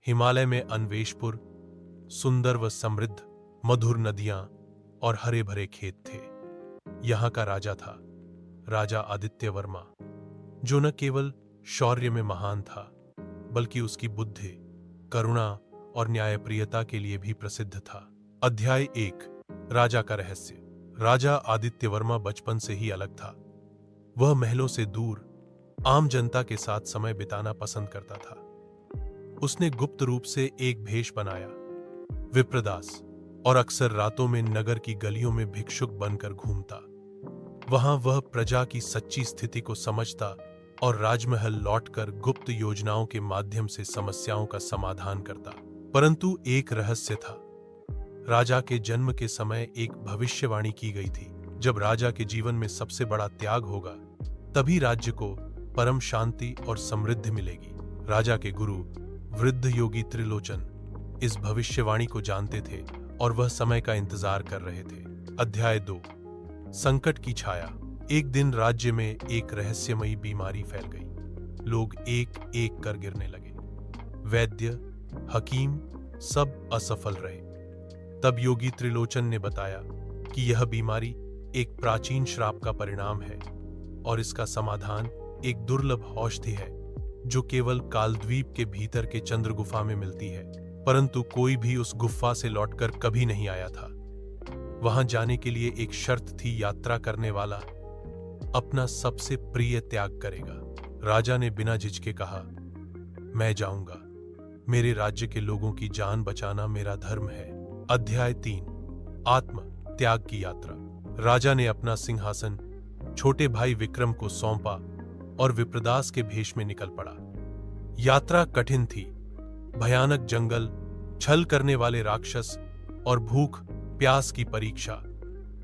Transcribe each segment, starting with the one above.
हिमालय में अन्वेषपुर सुंदर व समृद्ध, मधुर नदियां और हरे भरे खेत थे। यहां का राजा था राजा आदित्य वर्मा, जो न केवल शौर्य में महान था बल्कि उसकी बुद्धि, करुणा और न्यायप्रियता के लिए भी प्रसिद्ध था। अध्याय 1, राजा का रहस्य। राजा आदित्य वर्मा बचपन से ही अलग था। वह महलों से दूर आम जनता के साथ समय बिताना पसंद करता था। उसने गुप्त रूप से एक भेष बनाया, विप्रदास, और अक्सर रातों में नगर की गलियों में भिक्षुक बनकर घूमता। वहां वह प्रजा की सच्ची स्थिति को समझता और राजमहल लौटकर गुप्त योजनाओं के माध्यम से समस्याओं का समाधान करता। परंतु एक रहस्य था। राजा के जन्म के समय एक भविष्यवाणी की गई थी। जब राजा के जीवन में सबसे बड़ा त्याग होगा, तभी राज्य को परम शांति और समृद्धि मिलेगी। राजा के गुरु वृद्ध योगी त्रिलोचन इस भविष्यवाणी को जानते थे और वह समय का इंतजार कर रहे थे। अध्याय 2, संकट की छाया। एक दिन राज्य में एक रहस्यमयी बीमारी फैल गई। लोग एक एक कर गिरने लगे। वैद्य, हकीम सब असफल रहे। तब योगी त्रिलोचन ने बताया कि यह बीमारी एक प्राचीन श्राप का परिणाम है और इसका समाधान एक दुर्लभ औषधि है जो केवल कालद्वीप के भीतर के चंद्र गुफा में मिलती है। परंतु कोई भी उस गुफा से लौटकर कभी नहीं आया था। वहां जाने के लिए एक शर्त थी, यात्रा करने वाला अपना सबसे प्रिय त्याग करेगा। राजा ने बिना झिझके कहा, मैं जाऊंगा। मेरे राज्य के लोगों की जान बचाना मेरा धर्म है। अध्याय 3, आत्म त्याग की यात्रा। राजा ने अपना सिंहासन छोटे भाई विक्रम को सौंपा और विप्रदास के भेष में निकल पड़ा। यात्रा कठिन थी। भयानक जंगल, छल करने वाले राक्षस और भूख प्यास की परीक्षा,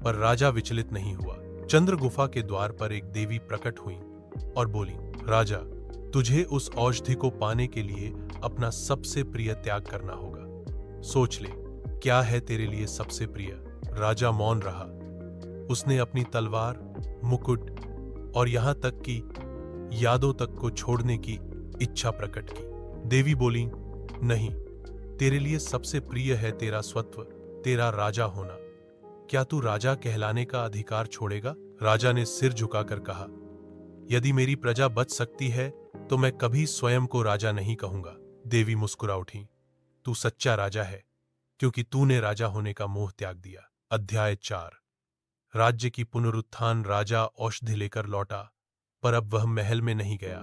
पर राजा विचलित नहीं हुआ। चंद्र गुफा के द्वार पर एक देवी प्रकट हुई और बोली, राजा, तुझे उस औषधि को पाने के लिए अपना सबसे प्रिय त्याग करना होगा। सोच ले, क्या है तेरे लिए सबसे प्रिय? राजा मौन रहा। उसने अपनी तलवार, मुकुट और यहां तक कि यादों तक को छोड़ने की इच्छा प्रकट की। देवी बोली, नहीं, तेरे लिए सबसे प्रिय है तेरा स्वत्व, तेरा राजा होना। क्या तू राजा कहलाने का अधिकार छोड़ेगा? राजा ने सिर झुकाकर कहा, यदि मेरी प्रजा बच सकती है तो मैं कभी स्वयं को राजा नहीं कहूंगा। देवी मुस्कुरा उठी, तू सच्चा राजा है क्योंकि तूने राजा होने का मोह त्याग दिया। अध्याय 4, राज्य की पुनरुत्थान। राजा औषधि लेकर लौटा, पर अब वह महल में नहीं गया।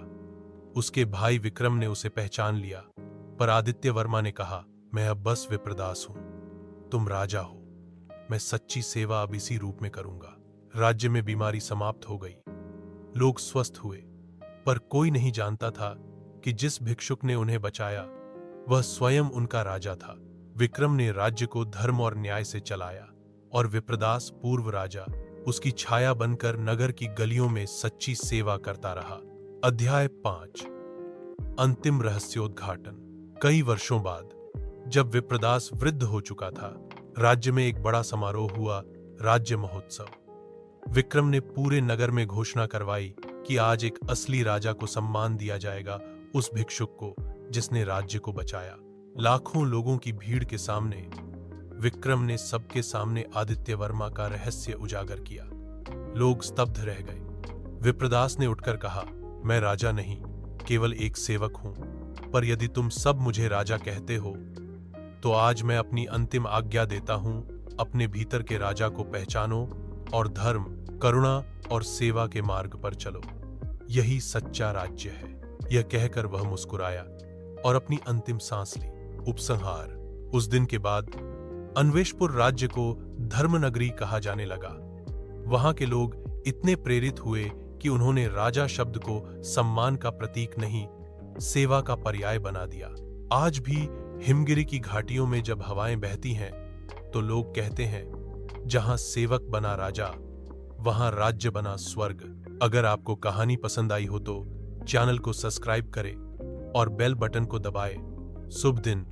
उसके भाई विक्रम ने उसे पहचान लिया, पर आदित्य वर्मा ने कहा, मैं अब बस विप्रदास हूं, तुम राजा हो। मैं सच्ची सेवा अब इसी रूप में करूंगा। राज्य में बीमारी समाप्त हो गई। लोग स्वस्थ हुए, पर कोई नहीं जानता था कि जिस भिक्षुक ने उन्हें बचाया वह स्वयं उनका राजा था। विक्रम ने राज्य को धर्म और न्याय से चलाया और विप्रदास, पूर्व राजा, उसकी छाया बनकर नगर की गलियों में सच्ची सेवा करता रहा। अध्याय 5, अंतिम रहस्योद्घाटन। कई वर्षों बाद, जब विप्रदास वृद्ध हो चुका था, राज्य में एक बड़ा समारोह हुआ, राज्य महोत्सव। विक्रम ने पूरे नगर में घोषणा करवाई कि आज एक असली राजा को सम्मान दिया जाएगा, उस भिक्षुक को जिसने राज्य को बचाया। लाखों लोगों की भीड़ के सामने विक्रम ने सबके सामने आदित्य वर्मा का रहस्य उजागर किया। लोग स्तब्ध रह गए। विप्रदास ने उठकर कहा, मैं राजा नहीं, केवल एक सेवक हूं, पर यदि तुम सब मुझे राजा कहते हो तो आज मैं अपनी अंतिम आज्ञा देता हूं, अपने भीतर के राजा को पहचानो और धर्म, करुणा और सेवा के मार्ग पर चलो। यही सच्चा राज्य है। यह कहकर वह मुस्कुराया और अपनी अंतिम सांस ली। उपसंहार। उस दिन के बाद अन्वेषपुर राज्य को धर्मनगरी कहा जाने लगा। वहां के लोग इतने प्रेरित हुए कि उन्होंने राजा शब्द को सम्मान का प्रतीक नहीं, सेवा का पर्याय बना दिया। आज भी हिमगिरी की घाटियों में जब हवाएं बहती हैं तो लोग कहते हैं, जहां सेवक बना राजा, वहां राज्य बना स्वर्ग। अगर आपको कहानी पसंद आई हो तो चैनल को सब्सक्राइब करें और बेल बटन को दबाएं। शुभ दिन।